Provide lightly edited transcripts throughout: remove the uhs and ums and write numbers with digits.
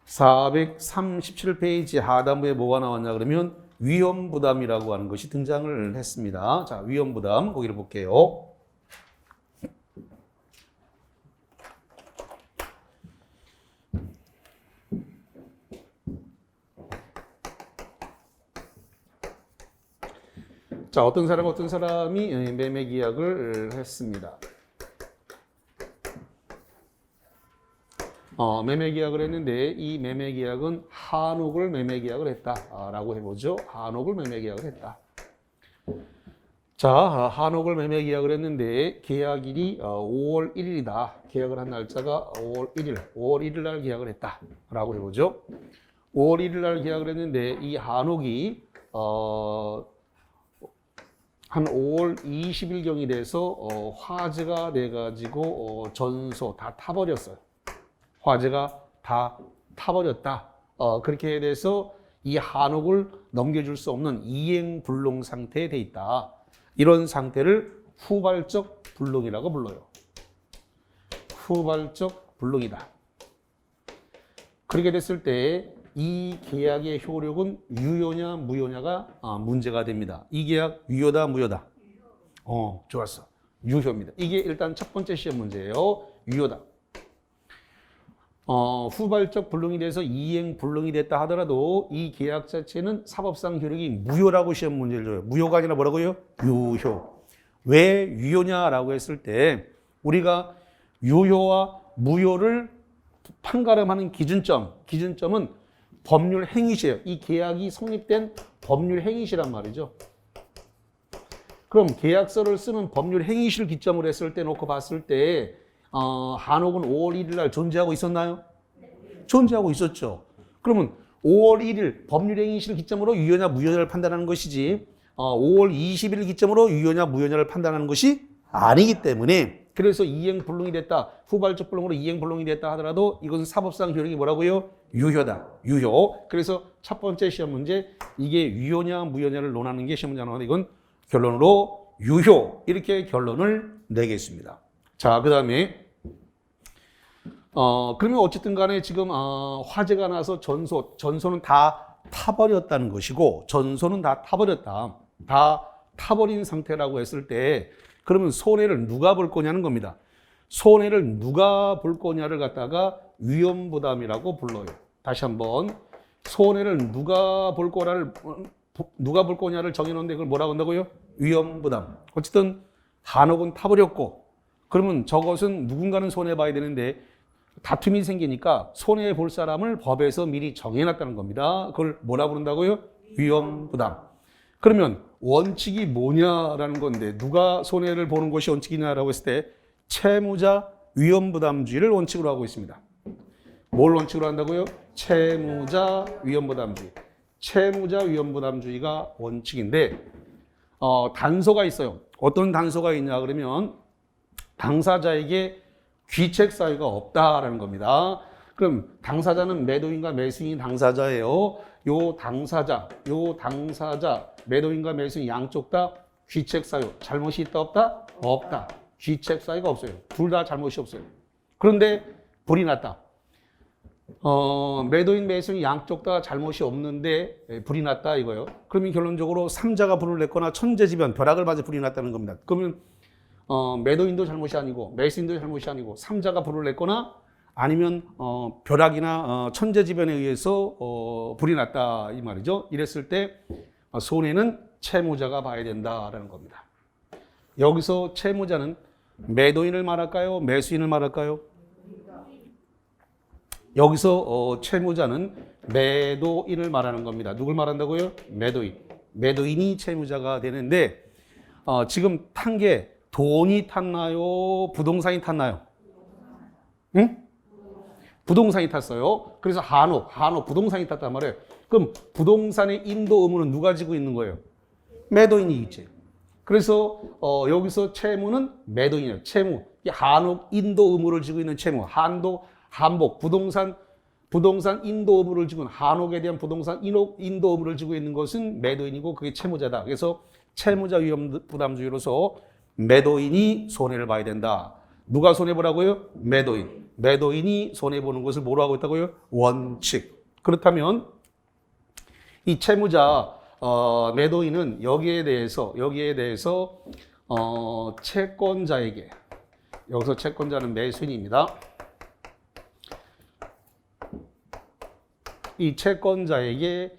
437페이지 하단부에 뭐가 나왔냐 그러면 위험부담이라고 하는 것이 등장을 했습니다. 자, 위험부담 거기를 볼게요. 자, 어떤 사람이 매매 계약을 했습니다. 매매 계약을 했는데 이 매매 계약은 한옥을 매매 계약을 했다라고 해보죠. 한옥을 매매 계약을 했다. 자, 한옥을 매매 계약을 했는데 계약일이 5월 1일이다. 계약을 한 날짜가 5월 1일 날 계약을 했다라고 해보죠. 5월 1일 날 계약을 했는데 이 한옥이 한 5월 20일경이 돼서 화재가 돼가지고 전소 다 타버렸어요. 화재가 다 타버렸다. 그렇게 돼서 이 한옥을 넘겨줄 수 없는 이행불능 상태에 돼 있다. 이런 상태를 후발적 불능이라고 불러요. 후발적 불능이다. 그렇게 됐을 때 이 계약의 효력은 유효냐 무효냐가 문제가 됩니다. 이 계약 유효다 무효다? 좋았어. 유효입니다. 이게 일단 첫 번째 시험 문제예요. 유효다. 후발적 불능이 돼서 이행 불능이 됐다 하더라도 이 계약 자체는 사법상 효력이 무효라고 시험 문제를 줘요. 무효가 아니라 뭐라고요? 유효. 왜 유효냐라고 했을 때 우리가 유효와 무효를 판가름하는 기준점은 법률 행위시예요. 이 계약이 성립된 법률 행위시란 말이죠. 그럼 계약서를 쓰는 법률 행위시를 기점으로 했을 때 놓고 봤을 때 한옥은 5월 1일 날 존재하고 있었나요? 존재하고 있었죠. 그러면 5월 1일 법률 행위시를 기점으로 유효냐 무효냐를 판단하는 것이지 5월 20일 기점으로 유효냐 무효냐를 판단하는 것이 아니기 때문에 그래서 이행불능이 됐다. 후발적 불능으로 이행불능이 됐다 하더라도 이건 사법상 효력이 뭐라고요? 유효다. 유효. 그래서 첫 번째 시험 문제 이게 유효냐 무효냐를 논하는 게 시험 문제 나오는데 이건 결론으로 유효. 이렇게 결론을 내겠습니다. 자, 그 다음에 그러면 어쨌든 간에 지금 화재가 나서 전소는 다 타버렸다는 것이고 전소는 다 타버렸다. 다 타버린 상태라고 했을 때 그러면 손해를 누가 볼 거냐는 겁니다. 손해를 누가 볼 거냐를 갖다가 위험부담이라고 불러요. 다시 한번 손해를 누가 볼 거냐를 정해놓는데 그걸 뭐라고 한다고요? 위험부담. 어쨌든 한옥은 타버렸고 그러면 저것은 누군가는 손해봐야 되는데 다툼이 생기니까 손해볼 사람을 법에서 미리 정해놨다는 겁니다. 그걸 뭐라 부른다고요? 위험부담. 그러면 원칙이 뭐냐라는 건데 누가 손해를 보는 것이 원칙이냐라고 했을 때 채무자 위험부담주의를 원칙으로 하고 있습니다. 뭘 원칙으로 한다고요? 채무자 위험부담주의. 채무자 위험부담주의가 원칙인데 단서가 있어요. 어떤 단서가 있냐 그러면 당사자에게 귀책 사유가 없다라는 겁니다. 그럼 당사자는 매도인과 매수인이 당사자예요. 요 당사자, 매도인과 매수인 양쪽 다 귀책 사유, 잘못이 있다 없다? 없다. 귀책 사유가 없어요. 둘 다 잘못이 없어요. 그런데 불이 났다. 매도인, 매수인 양쪽 다 잘못이 없는데 불이 났다 이거예요. 그러면 결론적으로 삼자가 불을 냈거나 천재지변, 벼락을 맞아 불이 났다는 겁니다. 그러면 매도인도 잘못이 아니고 매수인도 잘못이 아니고 삼자가 불을 냈거나 아니면 벼락이나 천재지변에 의해서 불이 났다 이 말이죠. 이랬을 때 손해는 채무자가 봐야 된다라는 겁니다. 여기서 채무자는 매도인을 말할까요? 매수인을 말할까요? 여기서 채무자는 매도인을 말하는 겁니다. 누굴 말한다고요? 매도인. 매도인이 채무자가 되는데 지금 탄 게 돈이 탔나요? 부동산이 탔나요? 응? 부동산이 탔어요. 그래서 한옥 부동산이 탔단 말이에요. 그럼 부동산의 인도 의무는 누가 지고 있는 거예요? 매도인이 있지. 그래서 여기서 채무는 매도인이에요. 채무. 한옥 인도 의무를 지고 있는 채무. 한복 부동산 인도 의무를 지고 있는 한옥에 대한 부동산 인도 의무를 지고 있는 것은 매도인이고 그게 채무자다. 그래서 채무자 위험부담주의로서 매도인이 손해를 봐야 된다. 누가 손해보라고요? 매도인. 매도인이 손해보는 것을 뭐로 하고 있다고요? 원칙. 그렇다면 이 채무자 매도인은 여기에 대해서 채권자에게, 여기서 채권자는 매수인입니다. 이 채권자에게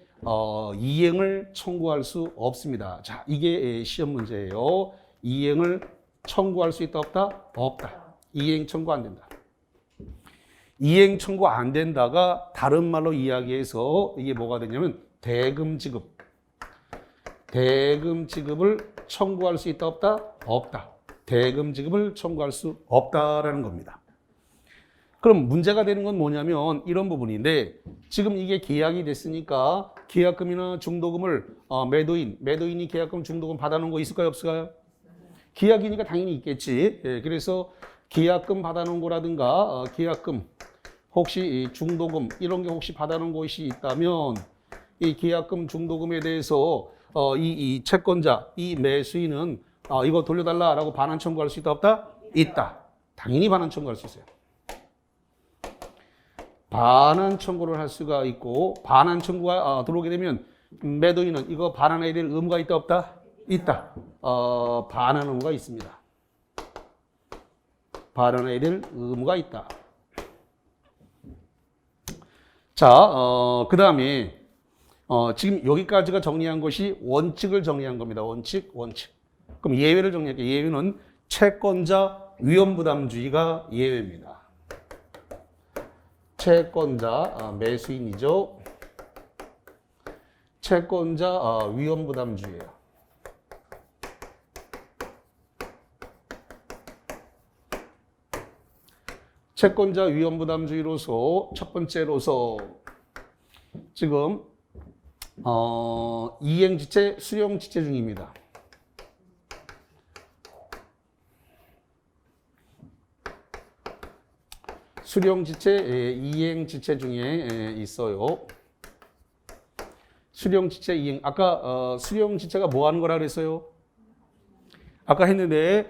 이행을 청구할 수 없습니다. 자, 이게 시험 문제예요. 이행을 청구할 수 있다, 없다? 없다. 이행 청구 안 된다. 이행 청구 안 된다가 다른 말로 이야기해서 이게 뭐가 되냐면 대금 지급. 대금 지급을 청구할 수 있다, 없다? 없다. 대금 지급을 청구할 수 없다라는 겁니다. 그럼 문제가 되는 건 뭐냐면 이런 부분인데, 지금 이게 계약이 됐으니까 계약금이나 중도금을 매도인이 계약금, 중도금 받아놓은 거 있을까요, 없을까요? 계약이니까 당연히 있겠지. 예, 그래서 계약금 받아놓은 거라든가 계약금, 혹시 중도금 이런 게 혹시 받아놓은 것이 있다면 이 계약금, 중도금에 대해서 이 채권자, 이 매수인은 이거 돌려달라라고 반환 청구할 수 있다, 없다? 있다. 당연히 반환 청구할 수 있어요. 반환 청구를 할 수가 있고, 반환 청구가 들어오게 되면 매도인은 이거 반환해야 될 의무가 있다, 없다? 있다. 반환 의무가 있습니다. 반환해야 될 의무가 있다. 자, 그 다음에 지금 여기까지가 정리한 것이 원칙을 정리한 겁니다. 원칙. 그럼 예외를 정리할게요. 예외는 채권자 위험부담주의가 예외입니다. 채권자 매수인이죠. 채권자 위험부담주의예요. 채권자 위험부담주의로서 첫 번째로서 지금 이행지체, 수령지체 중입니다. 수령지체, 이행지체 중에 있어요. 수령지체, 이행. 아까 수령지체가 뭐 하는 거라 그랬어요? 아까 했는데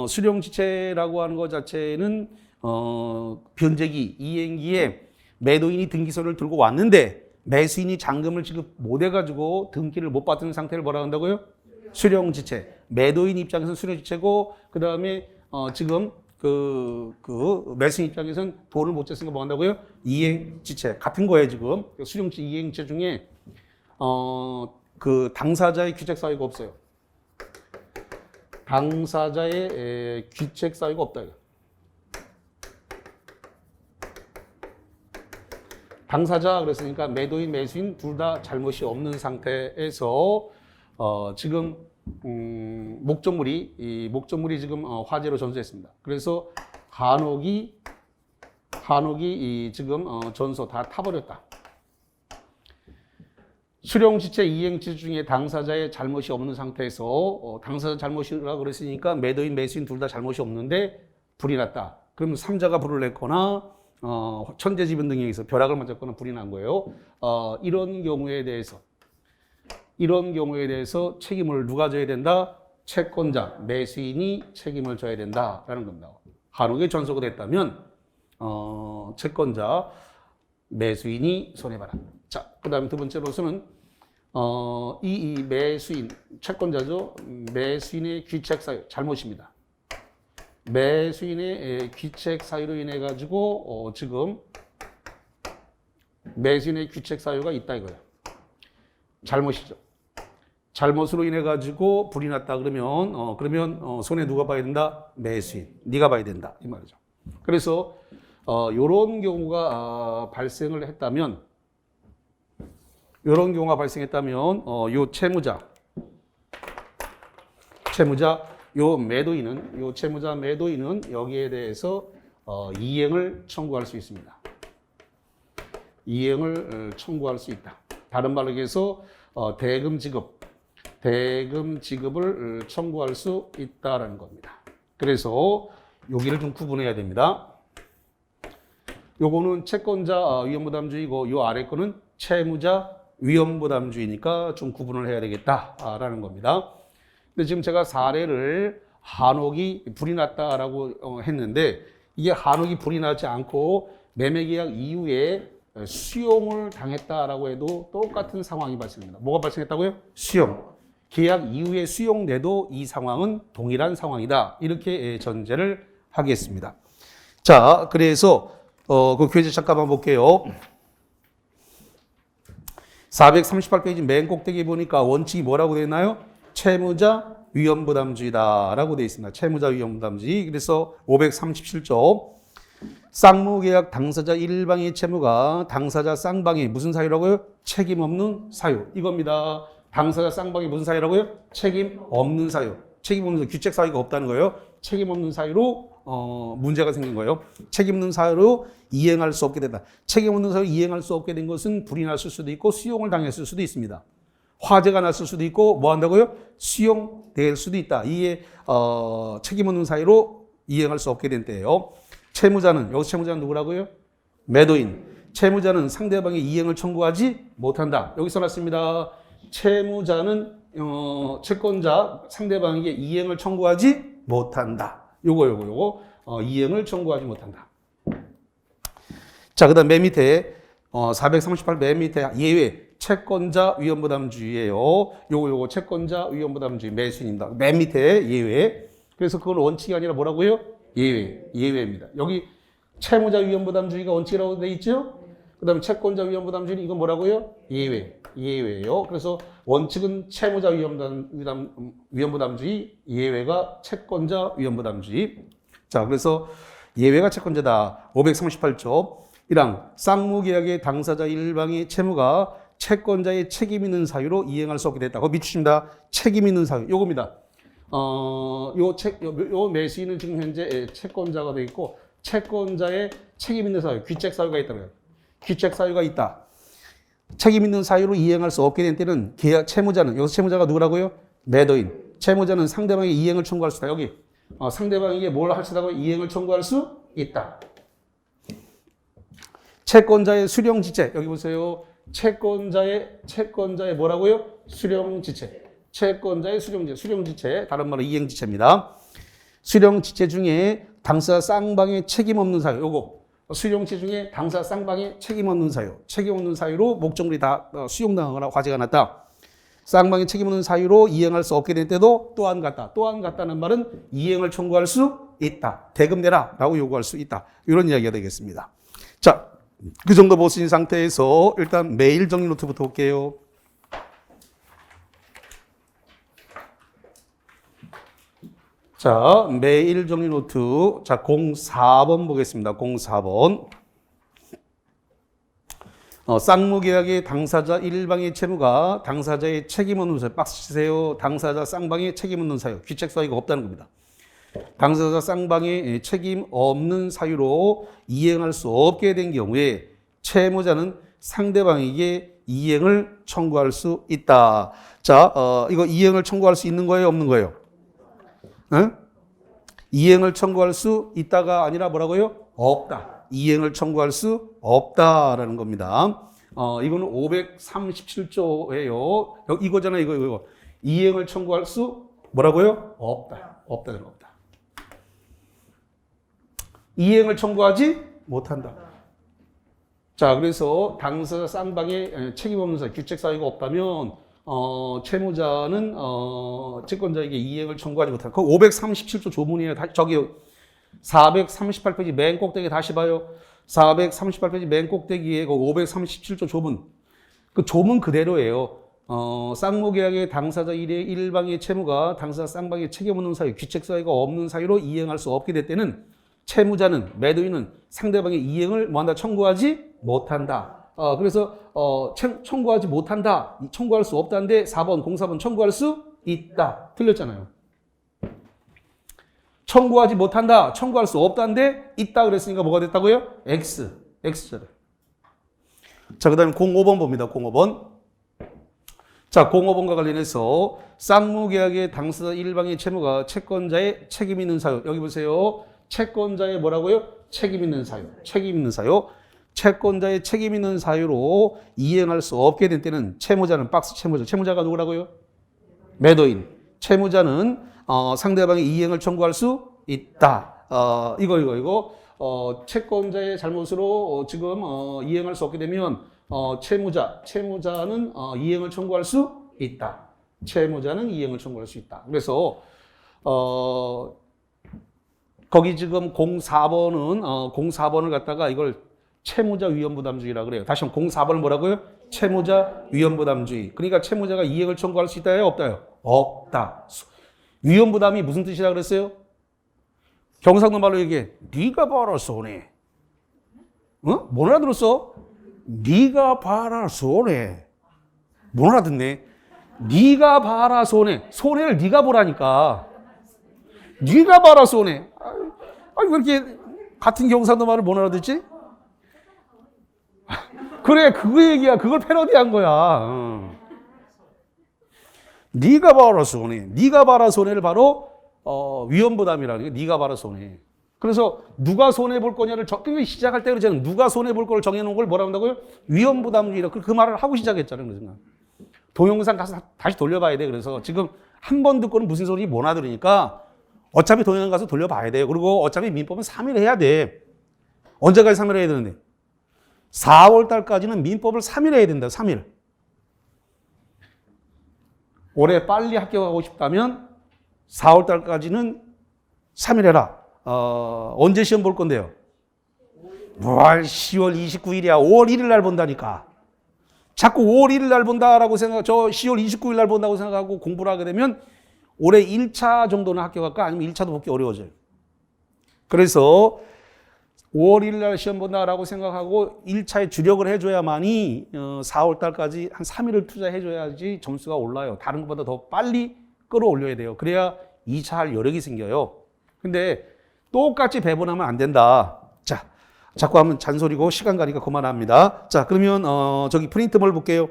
수령지체라고 하는 것 자체는 변제기, 이행기에 매도인이 등기소를 들고 왔는데 매수인이 잔금을 지급 못 해가지고 등기를 못 받은 상태를 뭐라 한다고요? 수령지체. 매도인 입장에서는 수령지체고, 그 다음에 지금 그 매수인 입장에서는 돈을 못 줬으니까 뭐 한다고요? 이행지체. 같은 거예요, 지금. 수령지체, 이행지체 중에 그 당사자의 귀책 사유가 없어요. 당사자의 귀책 사유가 없다. 당사자 그랬으니까 매도인, 매수인 둘 다 잘못이 없는 상태에서 지금 목적물이 지금 화재로 전소했습니다. 그래서 한옥이 지금 전소 다 타버렸다. 수령지체, 이행지체 중에 당사자의 잘못이 없는 상태에서 당사자 잘못이라고 그랬으니까 매도인, 매수인 둘 다 잘못이 없는데 불이 났다. 그러면 삼자가 불을 냈거나 천재지변 등에 의해서 벼락을 맞았거나 불이 난 거예요. 이런 경우에 대해서 책임을 누가 져야 된다? 채권자, 매수인이 책임을 져야 된다라는 겁니다. 한옥이 전소가 됐다면 채권자, 매수인이 손해봐라. 자, 그 다음에 두 번째로서는 이 매수인, 채권자죠. 매수인의 귀책 사유, 잘못입니다. 매수인의 귀책 사유로 인해 가지고 지금 매수인의 귀책 사유가 있다 이거예요. 잘못이죠. 잘못으로 인해 가지고 불이 났다 그러면 손해 누가 봐야 된다? 매수인. 네가 봐야 된다 이 말이죠. 그래서 이런 경우가 발생을 했다면, 요 채무자 요 채무자 매도인은 여기에 대해서 이행을 청구할 수 있습니다. 이행을 청구할 수 있다. 다른 말로 해서 대금 지급을 청구할 수 있다라는 겁니다. 그래서 여기를 좀 구분해야 됩니다. 요거는 채권자 위험부담주의고 요 아래 거는 채무자 위험부담주의니까 좀 구분을 해야 되겠다라는 겁니다. 근데 지금 제가 사례를 한옥이 불이 났다라고 했는데 이게 한옥이 불이 나지 않고 매매계약 이후에 수용을 당했다라고 해도 똑같은 상황이 발생합니다. 뭐가 발생했다고요? 수용. 계약 이후에 수용돼도 이 상황은 동일한 상황이다. 이렇게 전제를 하겠습니다. 자, 그래서 그 교재 잠깐만 볼게요. 438페이지 맨 꼭대기 보니까 원칙이 뭐라고 되어 있나요? 채무자 위험부담주의다라고 되어 있습니다. 채무자 위험부담주의. 그래서 537조 쌍무계약 당사자 일방의 채무가 당사자 쌍방의 무슨 사유라고요? 책임 없는 사유. 이겁니다. 당사자 쌍방이 무슨 사유라고요? 책임 없는 사유. 책임 없는 사유. 규책 사유가 없다는 거예요. 책임 없는 사유로 문제가 생긴 거예요. 책임 없는 사유로 이행할 수 없게 된다. 책임 없는 사유로 이행할 수 없게 된 것은 불이 났을 수도 있고 수용을 당했을 수도 있습니다. 화재가 났을 수도 있고 뭐 한다고요? 수용될 수도 있다. 이게 책임 없는 사유로 이행할 수 없게 된 때예요. 채무자는 여기서 채무자는 누구라고요? 매도인. 채무자는 상대방의 이행을 청구하지 못한다. 여기 써놨습니다. 채무자는 채권자 상대방에게 이행을 청구하지 못한다. 요거 이행을 청구하지 못한다. 자, 그다음 맨 밑에 438 맨 밑에 예외 채권자 위험부담주의예요. 요거 채권자 위험부담주의 매수인입니다. 맨 밑에 예외. 그래서 그건 원칙이 아니라 뭐라고요? 예외입니다. 여기 채무자 위험부담주의가 원칙이라고 돼 있죠? 그다음에 채권자 위험부담주의 이건 뭐라고요? 예외예요. 그래서 원칙은 채무자 위험부담주의, 예외가 채권자 위험부담주의. 자, 그래서 예외가 채권자다. 538조 1항 쌍무계약의 당사자 일방의 채무가 채권자의 책임 있는 사유로 이행할 수 없게 됐다. 그거 밑줄입니다. 책임 있는 사유. 요겁니다. 요 매수인은 지금 현재 채권자가 되어 있고 채권자의 책임 있는 사유, 귀책 사유가 있다는 거예요. 귀책 사유가 있다. 책임 있는 사유로 이행할 수 없게 된 때는 계약 채무자는 여기서 채무자가 누구라고요? 매도인. 채무자는 상대방의 이행을 청구할 수 있다. 여기 상대방에게 뭘 할 수 있다고 이행을 청구할 수 있다. 채권자의 수령지체 여기 보세요. 채권자의 뭐라고요? 수령지체. 채권자의 수령지체 다른 말로 이행지체입니다. 수령지체 중에 당사자 쌍방의 책임 없는 사유 요거 수령지체 중에 당사자 쌍방의 책임 없는 사유로 목적물이 다 수용당하거나 화재가 났다. 쌍방의 책임 없는 사유로 이행할 수 없게 된 때도 또한 같다는 말은 이행을 청구할 수 있다. 대금 내라 라고 요구할 수 있다. 이런 이야기가 되겠습니다. 자, 그 정도 보신 상태에서 일단 매일 정리 노트부터 볼게요. 자, 매일 정리 노트. 자, 04번 보겠습니다. 04번. 쌍무계약의 당사자 일방의 채무가 당사자의 책임 없는 사유. 박스 치세요. 당사자 쌍방의 책임 없는 사유. 귀책 사유가 없다는 겁니다. 당사자 쌍방의 책임 없는 사유로 이행할 수 없게 된 경우에 채무자는 상대방에게 이행을 청구할 수 있다. 자, 이거 이행을 청구할 수 있는 거예요? 없는 거예요? 응? 이행을 청구할 수 있다가 아니라 뭐라고요? 없다. 이행을 청구할 수 없다라는 겁니다. 이거는 537조예요. 이거잖아요. 이거. 이행을 청구할 수 뭐라고요? 없다는 겁니다. 이행을 청구하지 못한다. 자, 그래서 당사자 쌍방의 책임 없는 사유, 규책 사유가 없다면 채무자는 채권자에게 이행을 청구하지 못한다. 그 537조 조문이에요. 저기 438페이지 맨 꼭대기 다시 봐요. 438페이지 맨 꼭대기에 그 537조 조문. 그 조문 그대로예요. 쌍무계약의 당사자 일방의 채무가 당사자 쌍방의 책임 없는 사유, 규책 사유가 없는 사유로 이행할 수 없게 될 때는 채무자는, 매도인은 상대방의 이행을 뭐한다? 청구하지 못한다. 그래서 청구하지 못한다. 청구할 수 없다는데 4번, 04번 청구할 수 있다. 틀렸잖아요. 청구하지 못한다. 청구할 수 없다는데 있다 그랬으니까 뭐가 됐다고요? X자를. 자, 그 다음에 05번 봅니다. 05번. 자, 05번과 관련해서 쌍무계약의 당사자 일방의 채무가 채권자의 책임 있는 사유. 여기 보세요. 채권자의 뭐라고요? 책임 있는 사유. 채권자의 책임 있는 사유로 이행할 수 없게 된 때는 채무자는 박스 채무자가 누구라고요? 매도인. 채무자는 상대방의 이행을 청구할 수 있다. 이거 채권자의 잘못으로 지금 이행할 수 없게 되면 채무자는 이행을 청구할 수 있다. 채무자는 이행을 청구할 수 있다. 그래서 거기 지금 04번을 갖다가 이걸 채무자 위험부담주의라 그래요. 다시 한번 04번을 뭐라고요? 채무자 위험부담주의. 그러니까 채무자가 이행을 청구할 수 있다요, 없다요? 없다. 위험부담이 무슨 뜻이라 그랬어요? 경상도 말로 얘기해. 네가 봐라 손해. 못 알아들었어? 네가 봐라 손해. 못 알아듣네. 네가 봐라 손해. 손해를 네가 보라니까. 네가 봐라 손해. 왜 이렇게 같은 경상도 말을 못 알아듣지? 그래, 그거 얘기야. 그걸 패러디한 거야. 네가 봐라 손해. 네가 봐라 손해를 바로 위험부담이라는 게 네가 봐라 손해. 그래서 누가 손해 볼 거냐를 시작할 때 그러잖아요. 누가 손해 볼 걸 정해놓은 걸 뭐라고 한다고요? 위험부담주의라. 그 말을 하고 시작했잖아요. 그래서 동영상 가서 다시 돌려봐야 돼. 그래서 지금 한 번 듣고는 무슨 소리 못 알아들으니까 어차피 동영상 가서 돌려봐야 돼요. 그리고 어차피 민법은 3일 해야 돼. 언제까지 3일 해야 되는데? 4월 달까지는 민법을 3일 해야 된다. 3일. 올해 빨리 합격하고 싶다면 4월 달까지는 3일 해라. 언제 시험 볼 건데요? 10월 29일이야. 5월 1일 날 본다니까. 자꾸 5월 1일 날 본다라고 저 10월 29일 날 본다고 생각하고 공부를 하게 되면 올해 1차 정도는 합격할까? 아니면 1차도 복기 어려워져요. 그래서 5월 1일 날 시험 본다라고 생각하고 1차에 주력을 해줘야만이 4월 달까지 한 3일을 투자해줘야지 점수가 올라요. 다른 것보다 더 빨리 끌어올려야 돼요. 그래야 2차 할 여력이 생겨요. 근데 똑같이 배분하면 안 된다. 자, 자꾸 하면 잔소리고 시간 가니까 그만합니다. 자, 그러면 저기 프린트물 볼게요.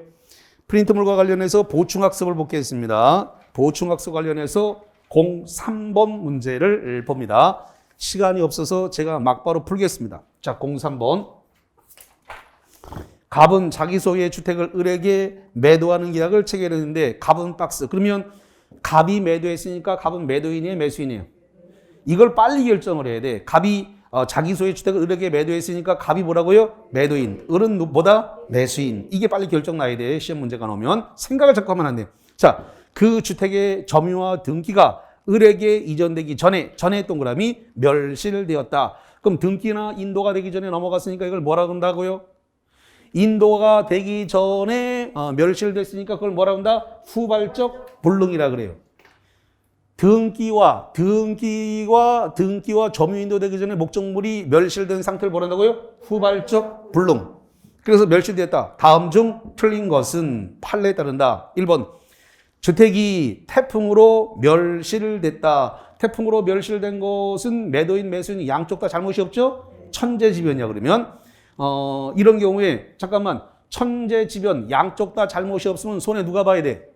프린트물과 관련해서 보충학습을 보겠습니다. 보충학습 관련해서 03번 문제를 봅니다. 시간이 없어서 제가 막바로 풀겠습니다. 자, 03번. 갑은 자기 소유의 주택을 을에게 매도하는 계약을 체결했는데 갑은 박스. 그러면 갑이 매도했으니까 갑은 매도인이에요, 매수인이에요? 이걸 빨리 결정을 해야 돼. 갑이 자기 소유의 주택을 을에게 매도했으니까 갑이 뭐라고요? 매도인. 을은 뭐다? 매수인. 이게 빨리 결정 나야 돼. 시험 문제가 나오면. 생각을 자꾸 하면 안 돼. 자, 그 주택의 점유와 등기가 을에게 이전되기 전에 동그라미 멸실되었다. 그럼 등기나 인도가 되기 전에 넘어갔으니까 이걸 뭐라 그런다고요? 인도가 되기 전에 멸실됐으니까 그걸 뭐라 한다? 후발적 불능이라 그래요. 등기와 점유인도 되기 전에 목적물이 멸실된 상태를 뭐라 한다고요? 후발적 불능. 그래서 멸실됐다. 다음 중 틀린 것은 판례에 따른다. 1번. 주택이 태풍으로 멸실됐다. 태풍으로 멸실된 것은 매도인, 매수인 양쪽 다 잘못이 없죠? 천재지변이야 그러면 이런 경우에 잠깐만 천재지변 양쪽 다 잘못이 없으면 손해 누가 봐야 돼?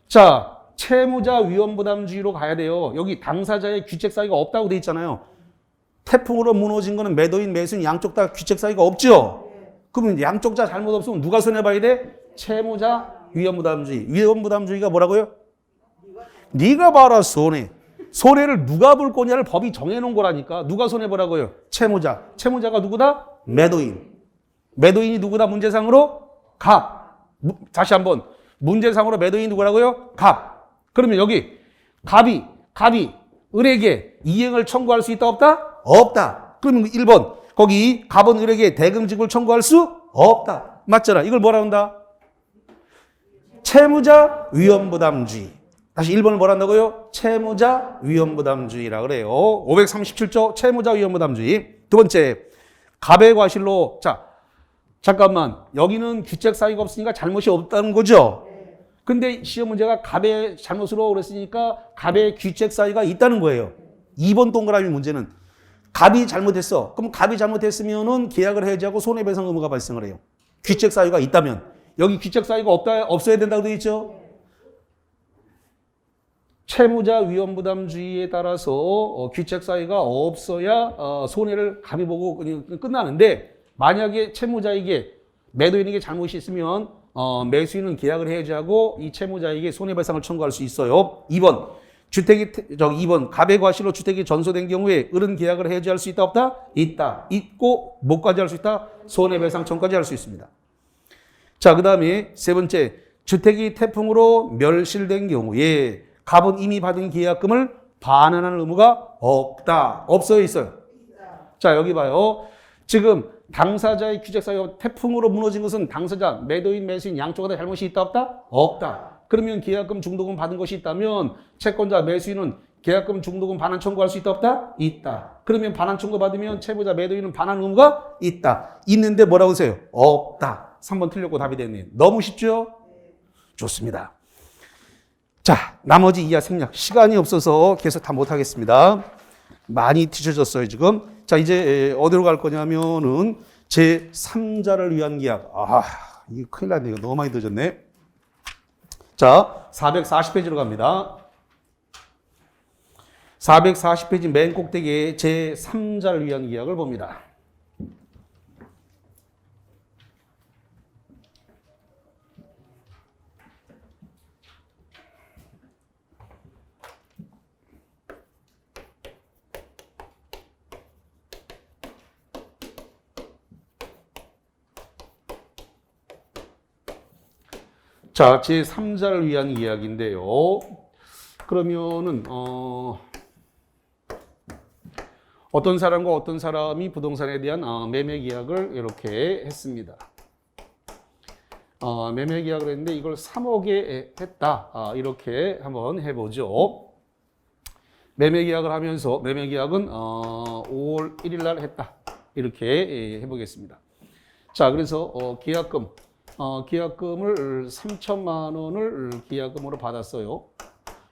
자, 채무자 위험부담주의로 가야 돼요. 여기 당사자의 귀책 사유가 없다고 돼 있잖아요. 태풍으로 무너진 거는 매도인, 매수인 양쪽 다 귀책 사유가 없죠? 그러면 양쪽 다 잘못 없으면 누가 손해 봐야 돼? 채무자 위험부담주의. 위험부담주의가 뭐라고요? 네가 봐라 손해. 손해를 누가 볼 거냐를 법이 정해놓은 거라니까. 누가 손해보라고요? 채무자. 채무자가 누구다? 매도인. 매도인이 누구다? 문제상으로? 갑. 다시 한번. 문제상으로 매도인이 누구라고요? 갑. 그러면 여기 갑이 을에게 이행을 청구할 수 있다 없다? 없다. 그러면 1번. 거기 갑은 을에게 대금지급을 청구할 수 없다. 맞잖아. 이걸 뭐라 한다? 채무자 위험부담주의. 다시 1번을 뭐라 한다고요? 채무자 위험부담주의라 그래요. 537조 채무자 위험부담주의. 두 번째, 갑의 과실로. 자, 잠깐만. 여기는 귀책 사유가 없으니까 잘못이 없다는 거죠? 근데 시험 문제가 갑의 잘못으로 그랬으니까 갑의 귀책 사유가 있다는 거예요. 2번 동그라미 문제는 갑이 잘못했어. 그럼 갑이 잘못했으면은 계약을 해지하고 손해배상 의무가 발생을 해요. 귀책 사유가 있다면. 여기 귀책 사유가 없어야 된다고 되어 있죠? 채무자 위험부담주의에 따라서 귀책 사유가 없어야 손해를 갑이 보고 끝나는데 만약에 채무자에게 매도인에게 잘못이 있으면 매수인은 계약을 해지하고 이 채무자에게 손해배상을 청구할 수 있어요. 2번. 주택이 2번 갑의 과실로 주택이 전소된 경우에 을은 계약을 해지할 수 있다 없다? 있다. 있고 뭐까지 할 수 있다? 손해배상청까지 할 수 있습니다. 자, 그 다음에 세 번째, 주택이 태풍으로 멸실된 경우에 갑은 이미 받은 계약금을 반환하는 의무가 없다. 없어요, 있어요? 자, 여기 봐요. 지금 당사자의 규제사유 태풍으로 무너진 것은 당사자, 매도인, 매수인 양쪽에 다 잘못이 있다 없다? 없다. 그러면 계약금 중도금 받은 것이 있다면 채권자, 매수인은 계약금 중도금 반환 청구할 수 있다 없다? 있다. 그러면 반환 청구 받으면 채무자, 매도인은 반환 의무가 있다. 있는데 뭐라고 하세요? 없다. 3번 틀렸고 답이 됐네요. 너무 쉽죠? 좋습니다. 자, 나머지 이하 생략. 시간이 없어서 계속 다 못하겠습니다. 많이 뒤쳐졌어요, 지금. 자, 이제 어디로 갈 거냐면은 제3자를 위한 계약. 이거 큰일 났네. 이거 너무 많이 늦었네. 자, 440페이지로 갑니다. 440페이지 맨 꼭대기에 제3자를 위한 계약을 봅니다. 자, 제3자를 위한 이야기인데요. 그러면은 어떤 사람과 어떤 사람이 부동산에 대한 매매 계약을 이렇게 했습니다. 매매 계약을 했는데 이걸 3억에 했다. 이렇게 한번 해보죠. 매매 계약을 하면서 매매 계약은 5월 1일 날 했다. 이렇게 해보겠습니다. 자, 그래서 계약금을 3천만 원을 계약금으로 받았어요.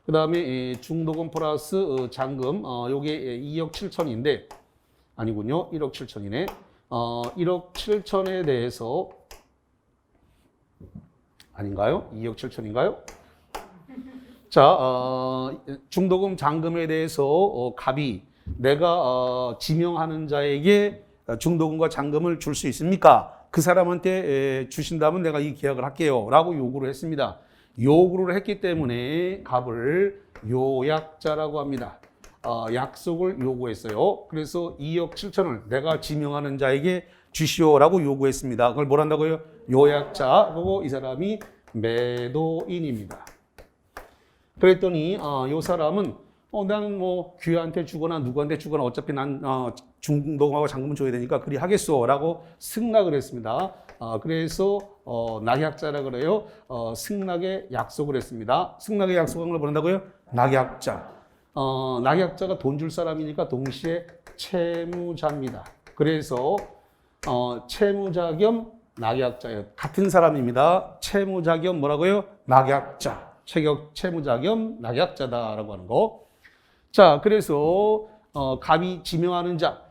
그 다음에 중도금 플러스 잔금, 요게 2억 7천인데, 아니군요. 1억 7천이네. 1억 7천에 대해서, 아닌가요? 2억 7천인가요? 자, 중도금 잔금에 대해서 갑이 내가 지명하는 자에게 중도금과 잔금을 줄 수 있습니까? 그 사람한테 주신다면 내가 이 계약을 할게요 라고 요구를 했습니다. 요구를 했기 때문에 갑을 요약자라고 합니다. 약속을 요구했어요. 그래서 2억 7천을 내가 지명하는 자에게 주시오라고 요구했습니다. 그걸 뭘 한다고요? 요약자고 이 사람이 매도인입니다. 그랬더니 요 사람은 나는 뭐 귀한테 주거나 누구한테 주거나 어차피 난 중도금하고 잔금은 줘야 되니까 그리 하겠소라고 승낙을 했습니다. 그래서 낙약자라 그래요. 승낙의 약속을 했습니다. 승낙의 약속한 걸 뭐란다고요? 낙약자. 낙약자가 돈 줄 사람이니까 동시에 채무자입니다. 그래서 채무자 겸 낙약자예요. 같은 사람입니다. 채무자 겸 뭐라고요? 낙약자. 채무자 겸 낙약자다라고 하는 거. 자, 그래서 갑이 지명하는 자가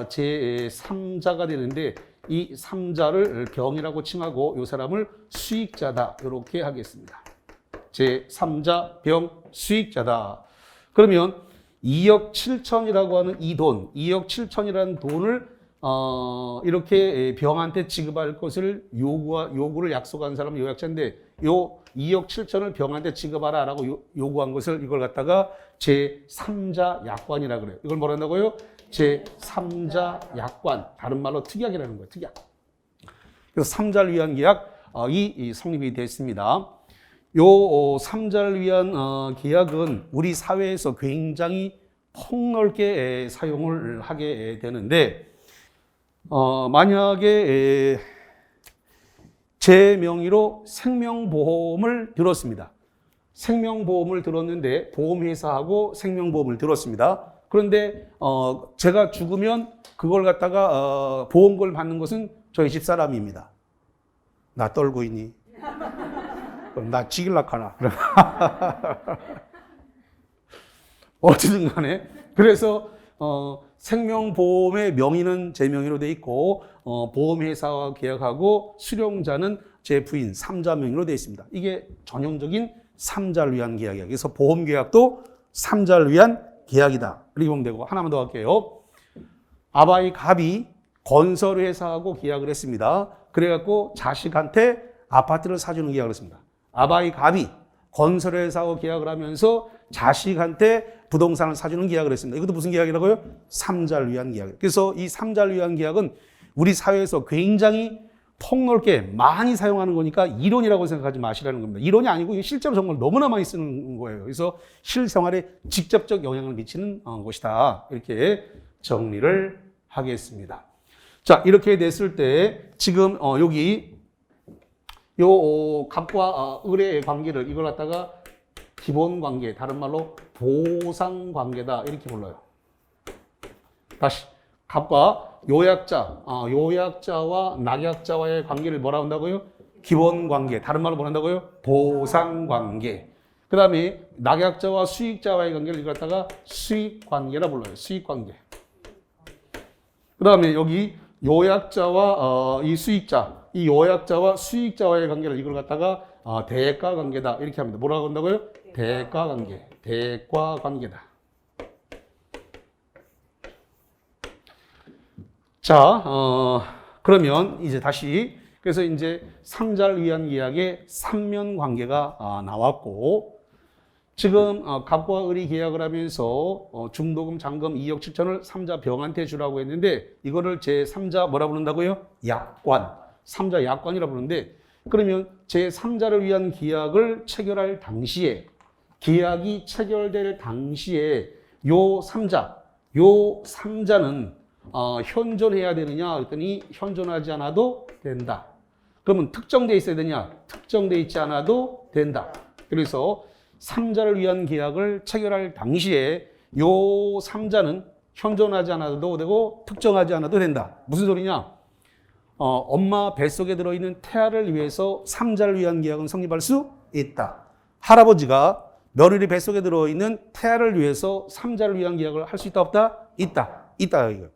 제3자가 되는데 이 3자를 병이라고 칭하고 이 사람을 수익자다 이렇게 하겠습니다. 제3자 병 수익자다. 그러면 2억 7천이라고 하는 이 돈, 2억 7천이라는 돈을 이렇게 병한테 지급할 것을 요구를 약속한 사람은 요약자인데 요 2억 7천을 병한테 지급하라 라고 요구한 것을 이걸 갖다가 제3자 약관이라 그래요. 이걸 뭐라 한다고요? 제3자 약관. 다른 말로 특약이라는 거예요. 특약. 그래서 3자를 위한 계약 이 성립이 됐습니다. 요 3자를 위한 계약은 우리 사회에서 굉장히 폭넓게 사용을 하게 되는데 만약에 제 명의로 생명보험을 들었습니다. 생명보험을 들었는데 보험회사하고 생명보험을 들었습니다. 그런데 제가 죽으면 그걸 갖다가 보험금을 받는 것은 저희 집사람입니다. 나 떨고 있니? 그럼 나 죽일락하나? 어쨌든 간에 그래서 생명보험의 명의는 제 명의로 돼 있고 보험회사와 계약하고 수령자는 제 부인 3자 명의로 돼 있습니다. 이게 전형적인 3자를 위한 계약이에요. 그래서 보험계약도 3자를 위한 계약이다. 이렇게 보면 되고 하나만 더 할게요. 아바이 갑이 건설회사하고 계약을 했습니다. 그래갖고 자식한테 아파트를 사주는 계약을 했습니다. 아바이 갑이 건설회사하고 계약을 하면서 자식한테 부동산을 사주는 계약을 했습니다. 이것도 무슨 계약이라고요? 삼자를 위한 계약. 그래서 이 삼자를 위한 계약은 우리 사회에서 굉장히 폭넓게 많이 사용하는 거니까 이론이라고 생각하지 마시라는 겁니다. 이론이 아니고 실제로 정말 너무나 많이 쓰는 거예요. 그래서 실생활에 직접적 영향을 미치는 것이다. 이렇게 정리를 하겠습니다. 자, 이렇게 됐을 때 지금 여기 요 갑과 을의 관계를 이걸 갖다가 기본 관계, 다른 말로 보상 관계다 이렇게 불러요. 다시 갑과 요약자와 낙약자와의 관계를 뭐라 한다고요? 기본 관계, 다른 말로 뭐라 한다고요? 보상 관계. 그 다음에 낙약자와 수익자와의 관계를 이걸 갖다가 수익 관계라 불러요. 수익 관계. 그 다음에 여기 요약자와 이 수익자, 이 요약자와 수익자와의 관계를 이걸 갖다가 대가 관계다 이렇게 합니다. 뭐라고 한다고요? 대가 관계, 대가 관계다. 자, 그러면 이제 다시 그래서 이제 삼자를 위한 계약의 삼면 관계가 나왔고 지금 갑과 을이 계약을 하면서 중도금, 잔금 2억 7천을 삼자 병한테 주라고 했는데 이거를 제3자 뭐라 부른다고요? 약관. 삼자 약관이라 부르는데 그러면 제3자를 위한 계약을 체결할 당시에 계약이 체결될 당시에 요 삼자는 현존해야 되느냐 그랬더니 현존하지 않아도 된다. 그러면 특정돼 있어야 되냐? 특정돼 있지 않아도 된다. 그래서 삼자를 위한 계약을 체결할 당시에 요 삼자는 현존하지 않아도 되고 특정하지 않아도 된다. 무슨 소리냐? 엄마 뱃속에 들어있는 태아를 위해서 삼자를 위한 계약은 성립할 수 있다. 할아버지가 며느리 뱃속에 들어있는 태아를 위해서 삼자를 위한 계약을 할 수 있다 없다? 있다. 있다. 이거.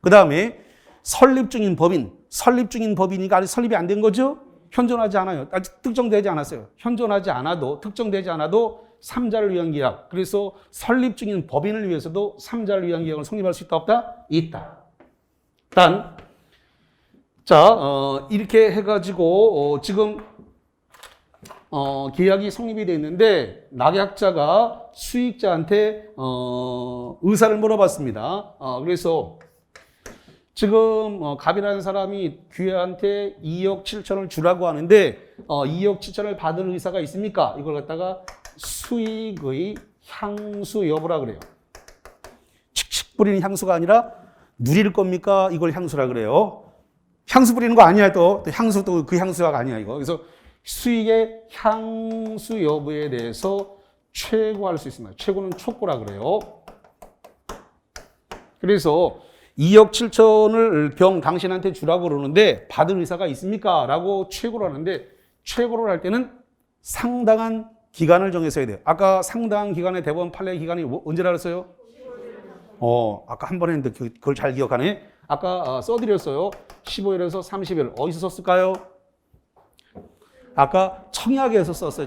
그 다음에 설립 중인 법이니까 아직 설립이 안 된 거죠? 현존하지 않아요. 아직 특정되지 않았어요. 현존하지 않아도, 특정되지 않아도 삼자를 위한 계약. 그래서 설립 중인 법인을 위해서도 삼자를 위한 계약을 성립할 수 있다 없다? 있다. 일단 자, 이렇게 해가지고 지금 계약이 성립이 돼 있는데 낙약자가 수익자한테 의사를 물어봤습니다. 그래서 지금 갑이라는 사람이 귀하한테 2억 7천을 주라고 하는데 2억 7천을 받을 의사가 있습니까? 이걸 갖다가 수익의 향수 여부라 그래요. 칙칙 뿌리는 향수가 아니라 누릴 겁니까? 이걸 향수라 그래요. 향수 뿌리는 거 아니야 또 향수 또 그 향수가 아니야 이거. 그래서 수익의 향수 여부에 대해서 최고할 수 있습니다. 최고는 촉구라 그래요. 그래서 2억 7천을 병 당신한테 주라고 그러는데 받을 의사가 있습니까? 라고 최고를 하는데 최고를 할 때는 상당한 기간을 정해서 해야 돼요. 아까 상당한 기간의 대법원 판례 기간이 언제라 그랬어요? 아까 한 번 했는데 그걸 잘 기억하네. 아까 써드렸어요. 15일에서 30일. 어디서 썼을까요? 아까 청약에서 썼어요.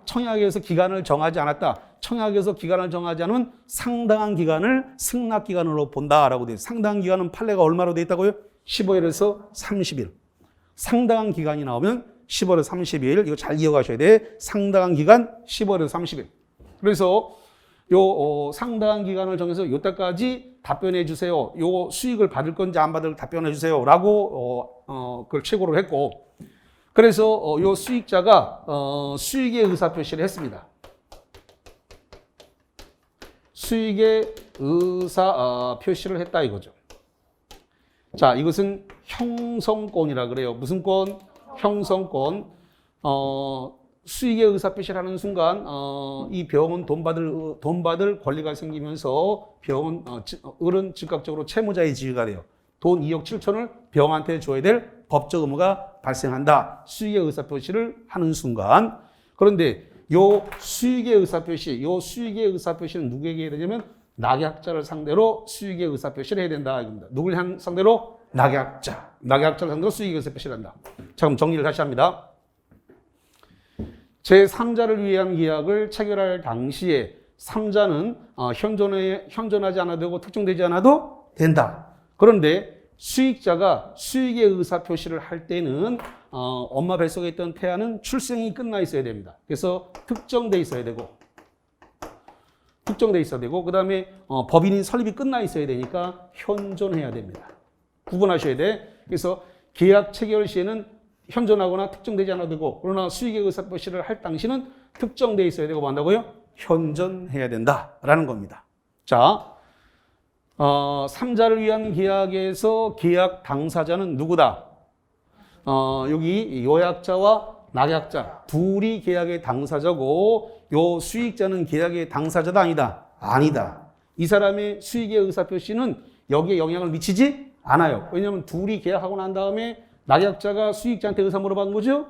청약에서 기간을 정하지 않았다. 청약에서 기간을 정하지 않으면 상당한 기간을 승낙기간으로 본다라고 되어 있어요. 상당한 기간은 판례가 얼마로 되어 있다고요? 15일에서 30일. 상당한 기간이 나오면 15일에서 30일. 이거 잘 기억하셔야 돼. 상당한 기간 15일에서 30일. 그래서 요 상당한 기간을 정해서 요때까지 답변해 주세요. 요 수익을 받을 건지 안 받을 답변해 주세요. 라고 그걸 최고를 했고 그래서 요 수익자가 수익의 의사 표시를 했습니다. 수익의 의사 표시를 했다 이거죠. 자, 이것은 형성권이라 그래요. 무슨 권? 형성권. 수익의 의사 표시를 하는 순간 이 병은 돈 받을 권리가 생기면서 병은 을은 즉각적으로 채무자의 지위가 돼요. 돈 2억 7천을 병한테 줘야 될 법적 의무가 발생한다. 수익의 의사 표시를 하는 순간. 그런데 요 수익의 의사 표시는 누구에게 해야 되냐면 낙약자를 상대로 수익의 의사 표시를 해야 된다 이겁니다. 누굴 상대로? 낙약자를 상대로 수익의 의사 표시를 한다. 자, 그럼 정리를 다시 합니다. 제3자를 위한 계약을 체결할 당시에 3자는 현존하지 않아도 되고 특정되지 않아도 된다. 그런데 수익자가 수익의 의사 표시를 할 때는 엄마 뱃속에 있던 태아는 출생이 끝나 있어야 됩니다. 그래서 특정돼 있어야 되고 그 다음에 법인인 설립이 끝나 있어야 되니까 현존해야 됩니다. 구분하셔야 돼. 그래서 계약 체결 시에는 현존하거나 특정되지 않아도 되고, 그러나 수익의 의사 표시를 할 당시는 특정돼 있어야 되고, 뭐 한다고요? 현존해야 된다라는 겁니다. 자, 3자를 위한 계약에서 계약 당사자는 누구다? 여기 요약자와 낙약자 둘이 계약의 당사자고, 요 수익자는 계약의 당사자다 아니다? 아니다. 이 사람의 수익의 의사표시는 여기에 영향을 미치지 않아요. 왜냐하면 둘이 계약하고 난 다음에 낙약자가 수익자한테 의사 물어본 거죠?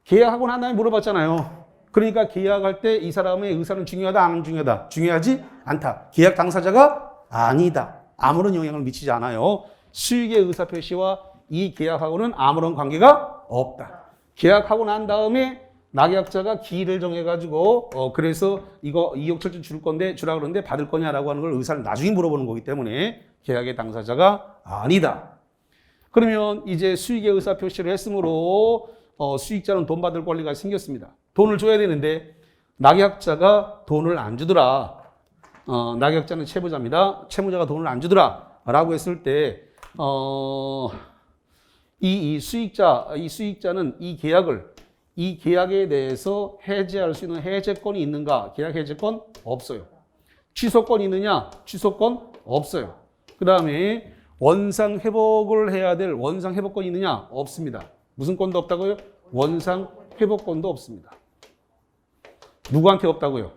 계약하고 난 다음에 물어봤잖아요. 그러니까 계약할 때 이 사람의 의사는 중요하다, 안 중요하다? 중요하지 않다. 계약 당사자가 아니다. 아무런 영향을 미치지 않아요. 수익의 의사표시와 이 계약하고는 아무런 관계가 없다. 계약하고 난 다음에 낙약자가 기일을 정해가지고 그래서 이거 2억 7천 줄 건데 주라 그러는데 받을 거냐라고 하는 걸 의사를 나중에 물어보는 거기 때문에 계약의 당사자가 아니다. 그러면 이제 수익의 의사 표시를 했으므로 수익자는 돈 받을 권리가 생겼습니다. 돈을 줘야 되는데 낙약자가 돈을 안 주더라. 낙약자는 채무자입니다. 채무자가 돈을 안 주더라. 라고 했을 때 이 수익자는 이 계약에 대해서 해제할 수 있는 해제권이 있는가? 계약 해제권 없어요. 취소권이 있느냐? 취소권 없어요. 그 다음에 원상 회복을 해야 될 원상 회복권이 있느냐? 없습니다. 무슨 권도 없다고요? 원상 회복권도 없습니다. 누구한테 없다고요?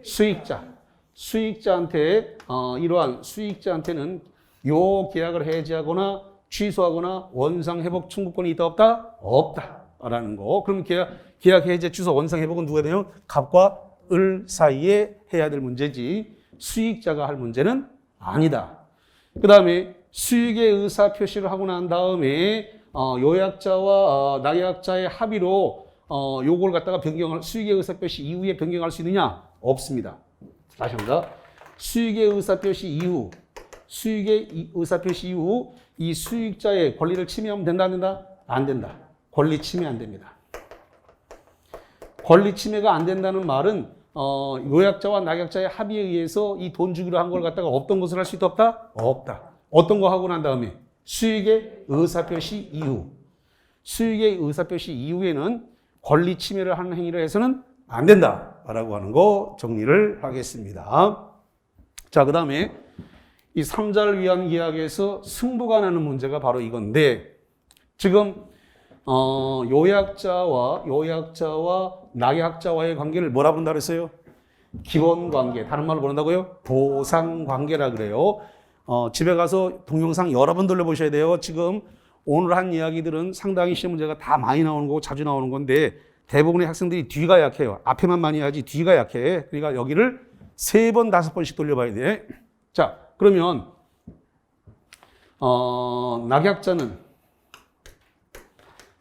수익자. 수익자한테 이러한 수익자한테는 요 계약을 해제하거나 취소하거나 원상 회복 청구권이 있다 없다? 없다라는 거. 그럼 계약 해제 취소 원상 회복은 누가 되냐면 갑과 을 사이에 해야 될 문제지 수익자가 할 문제는 아니다. 그 다음에 수익의 의사 표시를 하고 난 다음에 요약자와 낙약자의 합의로 요걸 갖다가 수익의 의사 표시 이후에 변경할 수 있느냐? 없습니다. 다시 합니다. 수익의 의사 표시 이후 이 수익자의 권리를 침해하면 된다 안 된다? 안 된다. 권리 침해 안 됩니다. 권리 침해가 안 된다는 말은 요약자와 낙약자의 합의에 의해서 이 돈 주기로 한 걸 갖다가 없던 것을 할 수 있다 없다? 없다. 어떤 거 하고 난 다음에 수익의 의사표시 이후 수익의 의사표시 이후에는 권리 침해를 하는 행위를 해서는 안 된다라고 하는 거 정리를 하겠습니다. 자, 그 다음에 이 3자를 위한 계약에서 승부가 나는 문제가 바로 이건데 지금 요약자와 낙약자와의 관계를 뭐라 본다 그랬어요? 기본관계. 다른 말로 뭐란다고요? 보상관계라 그래요. 집에 가서 동영상 여러 번 돌려보셔야 돼요. 지금 오늘 한 이야기들은 상당히 시험 문제가 다 많이 나오는 거고 자주 나오는 건데 대부분의 학생들이 뒤가 약해요. 앞에만 많이 하지 뒤가 약해. 그러니까 여기를 3번, 5번씩 돌려봐야 돼. 자, 그러면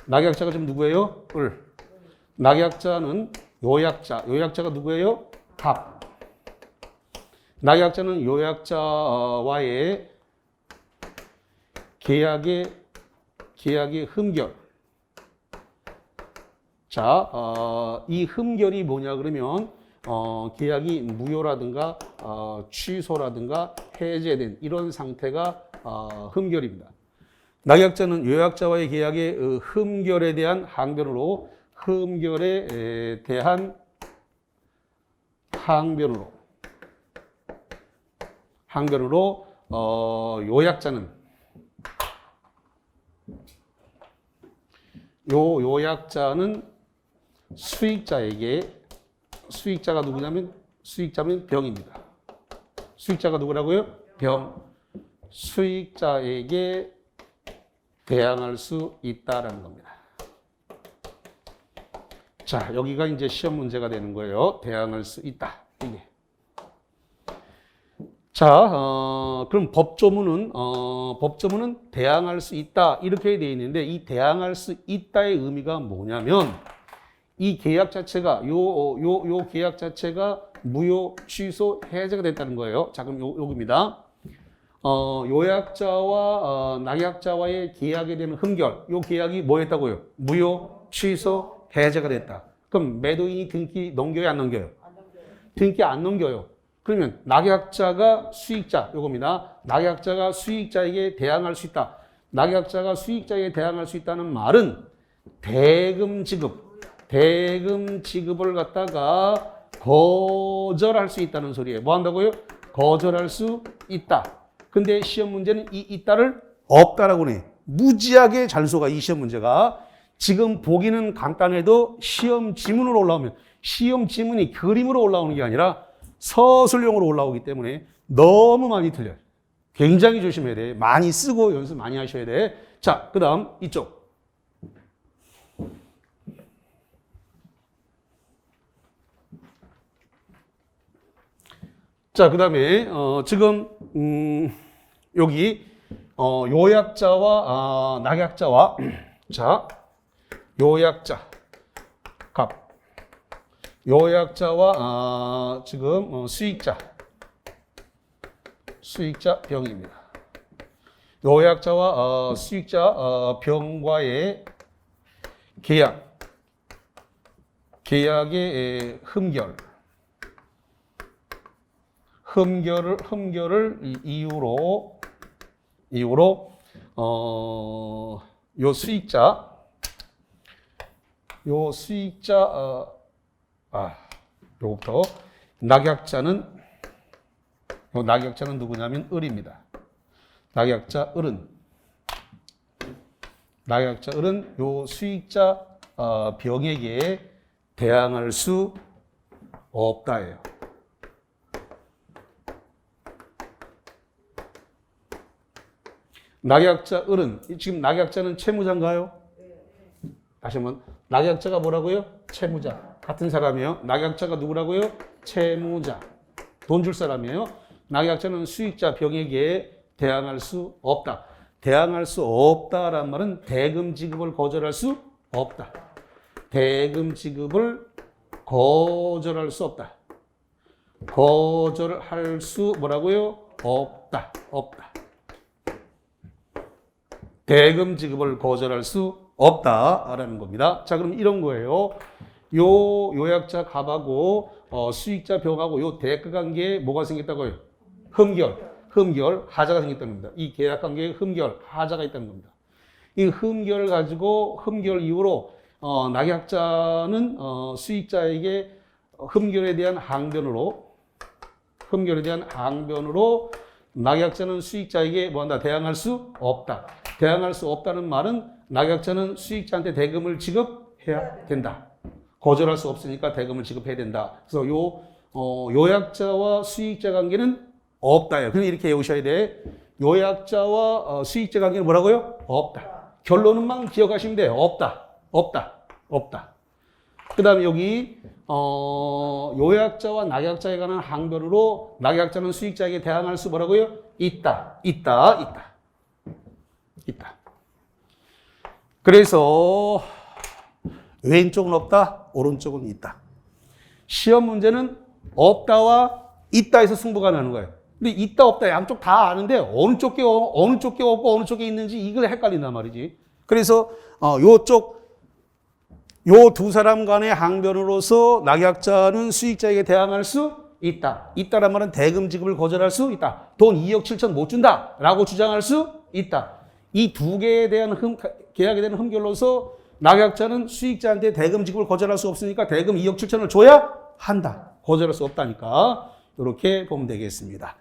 낙약자가 지금 누구예요? 을. 낙약자는 요약자가 누구예요? 갑. 낙약자는 요약자와의 계약의 흠결. 자, 이 흠결이 뭐냐 그러면 계약이 무효라든가 취소라든가 해제된 이런 상태가 흠결입니다. 낙약자는 요약자와의 계약의 흠결에 대한 항변으로 요약자는 수익자가 누구냐면 수익자면 병입니다. 수익자가 누구라고요? 병. 수익자에게 대항할 수 있다라는 겁니다. 자, 여기가 이제 시험 문제가 되는 거예요. 대항할 수 있다. 이게. 자, 그럼 법조문은 대항할 수 있다. 이렇게 되어 있는데 이 대항할 수 있다의 의미가 뭐냐면 이 계약 자체가 요 계약 자체가 무효, 취소, 해제가 됐다는 거예요. 자, 그럼 요겁니다. 요약자와 낙약자와의 계약에 대한 흠결, 요 계약이 뭐였다고요? 무효, 취소, 해제가 됐다. 그럼 매도인이 등기 넘겨요, 안 넘겨요? 등기 안 넘겨요. 그러면 낙약자가 수익자, 요겁니다. 낙약자가 수익자에게 대항할 수 있다. 낙약자가 수익자에게 대항할 수 있다는 말은 대금 지급을 갖다가 거절할 수 있다는 소리예요. 뭐 한다고요? 거절할 수 있다. 근데 시험 문제는 이 있다를 없다라고 해. 무지하게 잘 속아, 이 시험 문제가. 지금 보기는 간단해도 시험 지문으로 올라오면, 시험 지문이 그림으로 올라오는 게 아니라 서술형으로 올라오기 때문에 너무 많이 틀려요. 굉장히 조심해야 돼. 많이 쓰고 연습 많이 하셔야 돼. 자, 그 다음 이쪽. 자, 그 다음에 지금 여기 요약자와 낙약자와 자, 요약자 값, 요약자와 지금 수익자 병입니다. 요약자와 수익자 병과의 계약의 흠결을 이유로 요 수익자 요거부터 낙약자는 누구냐면 을입니다. 낙약자 을은 요 수익자 병에게 대항할 수 없다예요. 낙약자 을은 지금 낙약자는 채무자인가요? 다시 한번 낙약자가 뭐라고요? 채무자. 같은 사람이에요. 낙약자가 누구라고요? 채무자. 돈 줄 사람이에요. 낙약자는 수익자 병에게 대항할 수 없다. 대항할 수 없다란 말은 대금 지급을 거절할 수 없다. 대금 지급을 거절할 수 없다. 거절할 수 뭐라고요? 없다. 대금 지급을 거절할 수 없다라는 겁니다. 자, 그럼 이런 거예요. 요약자 갑하고 수익자 병하고 요 대가 관계에 뭐가 생겼다고요? 흠결, 하자가 생겼다는 겁니다. 이 계약 관계에 흠결, 하자가 있다는 겁니다. 이 흠결을 가지고 흠결 이후로 낙약자는 수익자에게 흠결에 대한 항변으로 낙약자는 수익자에게 뭐한다? 대항할 수 없다. 대항할 수 없다는 말은 낙약자는 수익자한테 대금을 지급해야 된다. 거절할 수 없으니까 대금을 지급해야 된다. 그래서 요약자와 수익자 관계는 없다예요. 그냥 이렇게 외우셔야 돼. 요약자와 수익자 관계는 뭐라고요? 없다. 결론만 기억하시면 돼요. 없다. 그 다음에 여기 요약자와 낙약자에 관한 항변으로 낙약자는 수익자에게 대항할 수 뭐라고요? 있다. 그래서 왼쪽은 없다, 오른쪽은 있다. 시험 문제는 없다와 있다에서 승부가 나는 거예요. 근데 있다 없다 양쪽 다 아는데 어느 쪽에 없고 어느 쪽에 있는지 이걸 헷갈린단 말이지. 그래서 요 두 사람 간의 항변으로서 낙약자는 수익자에게 대항할 수 있다. 있다란 말은 대금 지급을 거절할 수 있다. 돈 2억 7천 못 준다라고 주장할 수 있다. 이 두 개에 대한 계약에 대한 흠결로서 낙약자는 수익자한테 대금 지급을 거절할 수 없으니까 대금 2억 7천을 줘야 한다. 거절할 수 없다니까 이렇게 보면 되겠습니다.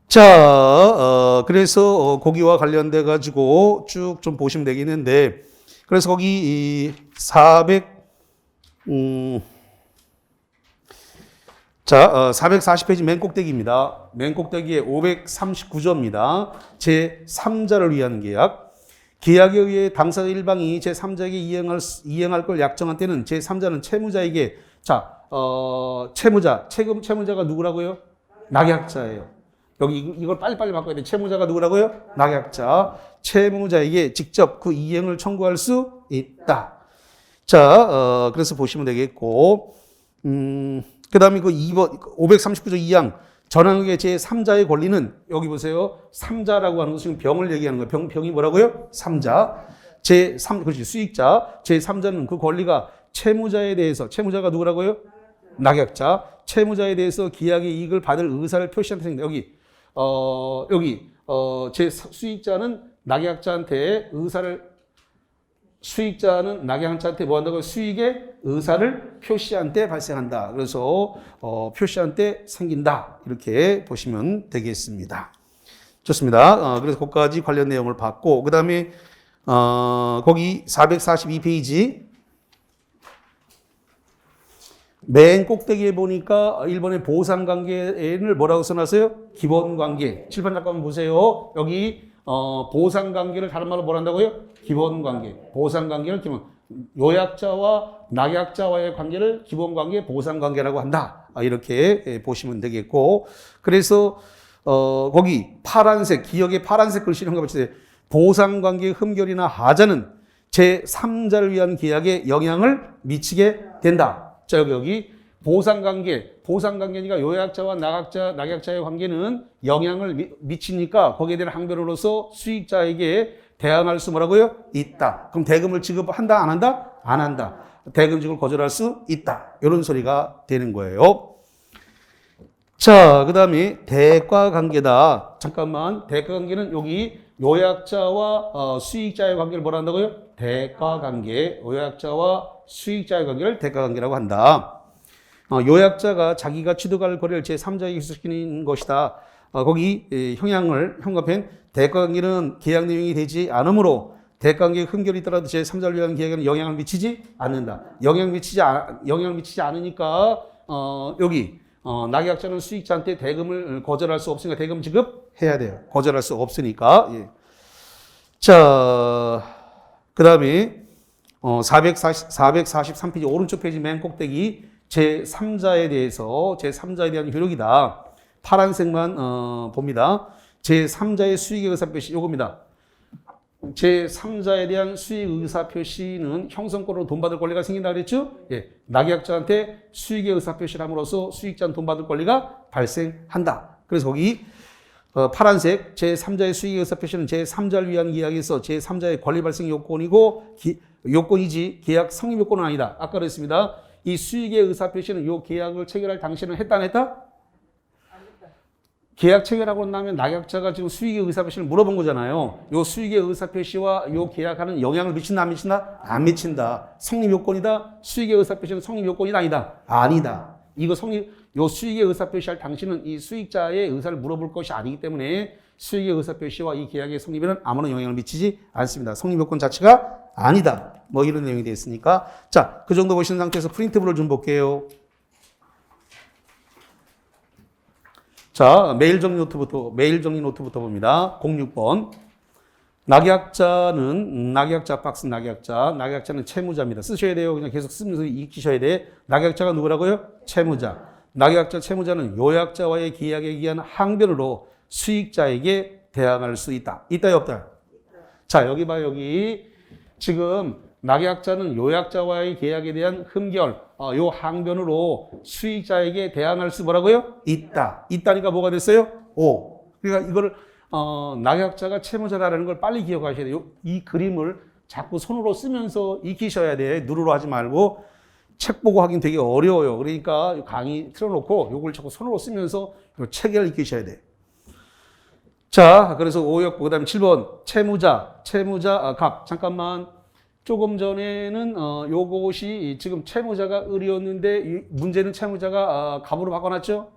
자, 그래서 거기와 관련돼 가지고 쭉 좀 보시면 되겠는데, 그래서 거기 440페이지 맨 꼭대기입니다. 맨 꼭대기에 539조입니다. 제3자를 위한 계약. 계약에 의해 당사자 일방이 제3자에게 이행할 걸 약정한 때는 제3자는 채무자에게 채무자가 누구라고요? 낙약자예요. 여기 이걸 빨리빨리 바꿔야 돼. 채무자가 누구라고요? 낙약자. 채무자에게 직접 그 이행을 청구할 수 있다. 자, 그래서 보시면 되겠고, 그 다음에 그 539조 2항. 전환극의 제3자의 권리는 여기 보세요. 3자라고 하는 것은 지금 병을 얘기하는 거예요. 병이 뭐라고요? 3자. 그렇지. 수익자. 제3자는 그 권리가 채무자에 대해서, 채무자가 누구라고요? 낙약자. 채무자에 대해서 기약의 이익을 받을 의사를 표시한 태생입니다. 제 수익자는 낙약자한테 수익자는 낙약자한테 뭐 한다고요? 수익의 의사를 표시한 때 발생한다. 그래서 표시한 때 생긴다. 이렇게 보시면 되겠습니다. 좋습니다. 그래서 거기까지 관련 내용을 봤고, 그 다음에 거기 442페이지 맨 꼭대기에 보니까 1번의 보상관계를 뭐라고 써놨어요? 기본관계. 칠판 잠깐만 보세요. 여기 보상관계를 다른 말로 뭐라 한다고요? 기본관계. 보상관계를 요약자와 낙약자와의 관계를 기본관계, 보상관계라고 한다. 이렇게 보시면 되겠고, 그래서 거기 파란색, 기역에 파란색 글씨를 한번 봐주세요. 보상관계의 흠결이나 하자는 제3자를 위한 계약에 영향을 미치게 된다. 자, 여기 보상관계니까 요약자와 낙약자의 관계는 영향을 미치니까 거기에 대한 항변으로서 수익자에게 대항할 수 뭐라고요? 있다. 그럼 대금을 지급한다? 안 한다? 안 한다. 대금 지급을 거절할 수 있다. 이런 소리가 되는 거예요. 자, 그 다음에 대가관계다. 잠깐만. 대가관계는 여기 요약자와 수익자의 관계를 뭐라 한다고요? 대가관계. 요약자와 수익자의 관계를 대가관계라고 한다. 요약자가 자기가 취득할 거래를 제3자에게 기소시키는 것이다. 거기 형광펜 대가관계는 계약 내용이 되지 않으므로 대가관계의 흠결이 있더라도 제3자를 위한 계약에는 영향을 미치지 않는다. 영향을 미치지 않으니까 여기 낙약자는 수익자한테 대금을 거절할 수 없으니까 대금 지급해야 돼요. 거절할 수 없으니까. 예. 자, 그 다음에 443페이지 오른쪽 페이지 맨 꼭대기 제3자에 대한 효력이다. 파란색만 봅니다. 제3자의 수익의 의사표시 요겁니다. 제3자에 대한 수익 의사표시는 형성권으로 돈 받을 권리가 생긴다 그랬죠? 예. 낙약자한테 수익의 의사표시를 함으로써 수익자는 돈 받을 권리가 발생한다. 그래서 거기 파란색 제3자의 수익의 의사표시는 제3자를 위한 계약에서 제3자의 권리 발생 요건이고 요건이지 계약 성립 요건은 아니다. 아까 그랬습니다. 이 수익의 의사표시는 요 계약을 체결할 당시에는 했다 안 했다? 계약 체결하고 나면 낙약자가 지금 수익의 의사표시를 물어본 거잖아요. 요 수익의 의사표시와 요 계약하는 영향을 미친다 안 미친다? 안 미친다. 성립 요건이다. 수익의 의사표시는 성립 요건이다 아니다? 아니다. 요 수익의 의사표시할 당시는 이 수익자의 의사를 물어볼 것이 아니기 때문에 수익의 의사표시와 이 계약의 성립에는 아무런 영향을 미치지 않습니다. 성립 요건 자체가 아니다. 뭐 이런 내용이 되어 있으니까. 자, 그 정도 보시는 상태에서 프린트부를 좀 볼게요. 자, 메일 정리 노트부터 봅니다. 06번. 낙약자 박스 낙약자는 채무자입니다. 쓰셔야 돼요. 그냥 계속 쓰면서 익히셔야 돼. 낙약자가 누구라고요? 채무자. 채무자는 요약자와의 계약에 의한 항변으로 수익자에게 대항할 수 있다. 있다요, 없다? 자, 여기 봐, 여기. 지금 낙약자는 요약자와의 계약에 대한 흠결, 요 항변으로 수익자에게 대항할 수 뭐라고요? 있다. 있다니까 뭐가 됐어요? 오. 그러니까 이거를 낙약자가 채무자라는 걸 빨리 기억하셔야 돼요. 이 그림을 자꾸 손으로 쓰면서 익히셔야 돼. 누르로 하지 말고 책 보고 하긴 되게 어려워요. 그러니까 강의 틀어놓고 요걸 자꾸 손으로 쓰면서 체계를 익히셔야 돼. 자, 그래서 5역, 그 다음에 7번 채무자 갑. 잠깐만. 조금 전에는 요것이 지금 채무자가 을이었는데 문제는 채무자가 갑으로 바꿔놨죠?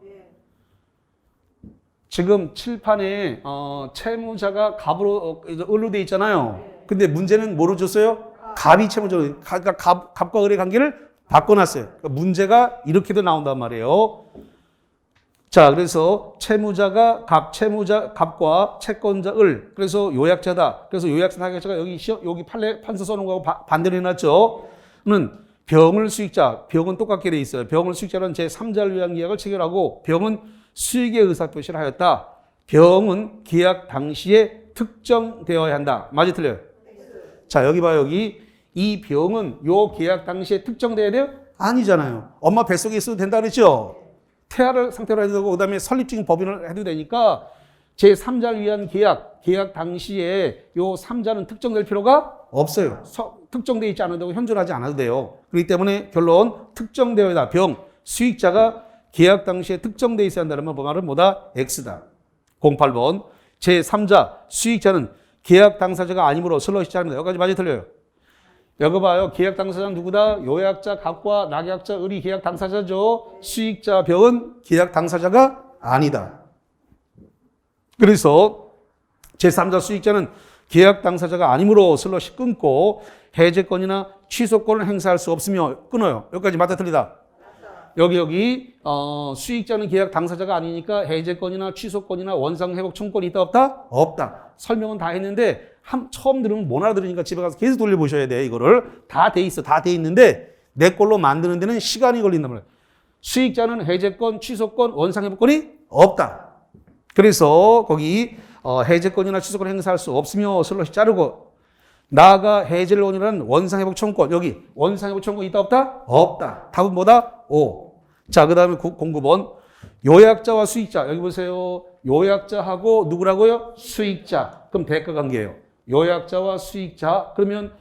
지금 칠판에 채무자가 갑으로 을로 돼 있잖아요. 근데 문제는 뭐로 줬어요? 갑이 채무자. 그러니까 갑과 을의 관계를 바꿔놨어요. 그러니까 문제가 이렇게도 나온단 말이에요. 자, 그래서 채무자가 갑과 채권자 을. 그래서 요약자다. 그래서 낙약자가 여기 판서 써놓은 거하고 반대로 해놨죠. 는 병은 똑같게 돼 있어요. 병을 수익자는 제3자를 위한 계약을 체결하고 병은 수익의 의사표시를 하였다. 병은 계약 당시에 특정되어야 한다. 맞아, 틀려요? 자, 여기 봐, 여기. 이 병은 요 계약 당시에 특정돼야 돼요? 아니잖아요. 엄마 뱃속에 있어도 된다 그랬죠? 태아를 상태로 해도 되고 그다음에 설립적인 법인을 해도 되니까 제3자를 위한 계약 당시에 요 3자는 특정될 필요가 없어요. 특정되어 있지 않아도 현존하지 않아도 돼요. 그렇기 때문에 결론 특정되어 있다. 병 수익자가 계약 당시에 특정되어 있어야 한다는 말은 뭐다? X다. 08번 제3자 수익자는 계약 당사자가 아니므로 슬롯이 짜릅니다. 여기까지 맞아 틀려요. 여기 봐요. 계약 당사자는 누구다? 요약자 갑과 낙약자 을이 계약 당사자죠. 수익자 병은 계약 당사자가 아니다. 그래서 제3자 수익자는 계약 당사자가 아니므로 슬롯이 끊고 해제권이나 취소권을 행사할 수 없으며 끊어요. 여기까지 맞다 틀리다. 여기 수익자는 계약 당사자가 아니니까 해제권이나 취소권이나 원상회복 청구권이 있다 없다? 없다. 설명은 다 했는데 처음 들으면 못 알아들으니까 집에 가서 계속 돌려보셔야 돼. 이거를 다 돼 있어. 다 돼 있는데 내 걸로 만드는 데는 시간이 걸린단 말이야. 수익자는 해제권, 취소권, 원상회복권이 없다. 그래서 거기 해제권이나 취소권을 행사할 수 없으며 슬롯이 자르고 나아가 해제를 원인하는 원상회복 청구권 여기 원상회복 청구권 있다 없다? 없다. 답은 뭐다? O. 자, 그 다음에 09번 요약자와 수익자 여기 보세요. 요약자하고 누구라고요? 수익자. 그럼 대가 관계예요. 요약자와 수익자 그러면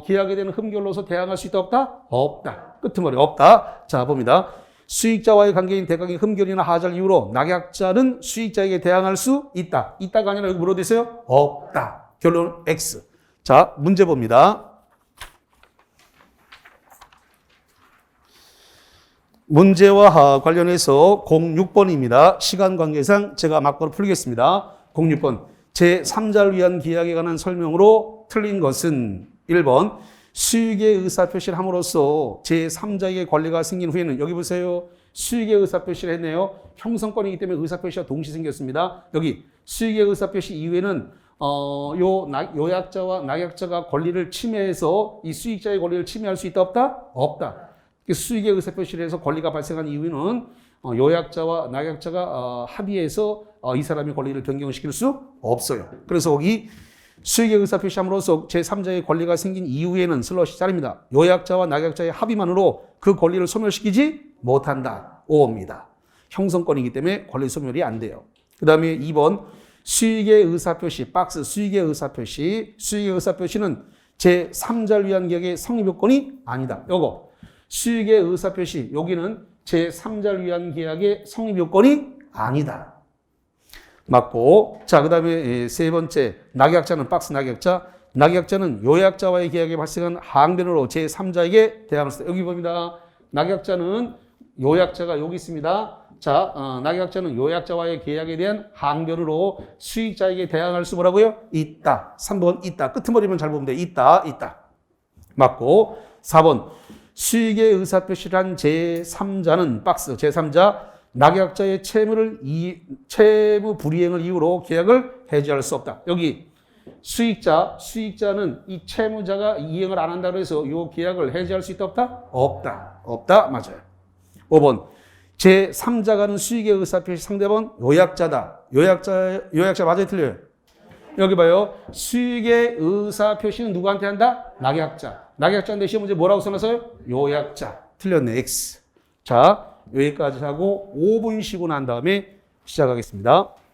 계약에 대한 흠결로서 대항할 수 있다 없다? 없다. 끄트머리 없다. 자, 봅니다. 수익자와의 관계인 대가의 흠결이나 하자를 이유로 낙약자는 수익자에게 대항할 수 있다. 있다가 아니라 여기 뭐로 돼 있어요? 없다. 결론 X. 자, 문제 봅니다. 문제와 관련해서 06번입니다. 시간 관계상 제가 막바로 풀겠습니다. 06번. 제3자를 위한 계약에 관한 설명으로 틀린 것은 1번. 수익의 의사표시를 함으로써 제3자에게 권리가 생긴 후에는 여기 보세요. 수익의 의사표시를 했네요. 형성권이기 때문에 의사표시가 동시에 생겼습니다. 여기 수익의 의사표시 이후에는 요약자와 낙약자가 권리를 침해해서 이 수익자의 권리를 침해할 수 있다 없다? 없다. 수익의 의사표시를 해서 권리가 발생한 이유는 요약자와 낙약자가 합의해서 이 사람의 권리를 변경시킬 수 없어요. 그래서 거기 수익의 의사표시함으로써 제3자의 권리가 생긴 이후에는 슬롯이 자릅니다. 요약자와 낙약자의 합의만으로 그 권리를 소멸시키지 못한다. 5입니다. 형성권이기 때문에 권리 소멸이 안 돼요. 그 다음에 2번 수익의 의사표시, 박스 수익의 의사표시. 수익의 의사표시는 제3자를 위한 계약의 성립요건이 아니다. 요거 수익의 의사표시 여기는 제3자를 위한 계약의 성립요건이 아니다. 맞고. 자, 그 다음에 세 번째 낙약자는 박스 낙약자. 낙약자는 요약자와의 계약에 발생한 항변으로 제3자에게 대항할 수 있다. 여기 봅니다. 낙약자는 요약자가 여기 있습니다. 자, 낙약자는 요약자와의 계약에 대한 항변으로 수익자에게 대항할 수 뭐라고요? 있다. 3번 있다. 끄트머리만 잘 보면 돼. 있다. 맞고. 4번 수익의 의사표시를 한 제3자는 박스 제3자 낙약자의 채무 불이행을 이유로 계약을 해지할 수 없다. 여기 수익자는 이 채무자가 이행을 안 한다고 해서 이 계약을 해지할 수 있다 없다? 없다. 맞아요. 5번 제3자가는 수익의 의사표시 상대번 요약자다. 요약자 맞아요 틀려요? 여기 봐요. 수익의 의사표시는 누구한테 한다? 낙약자인데 시험 문제 뭐라고 써놨어요? 요약자. 틀렸네. X. 자, 여기까지 하고 5분 쉬고 난 다음에 시작하겠습니다.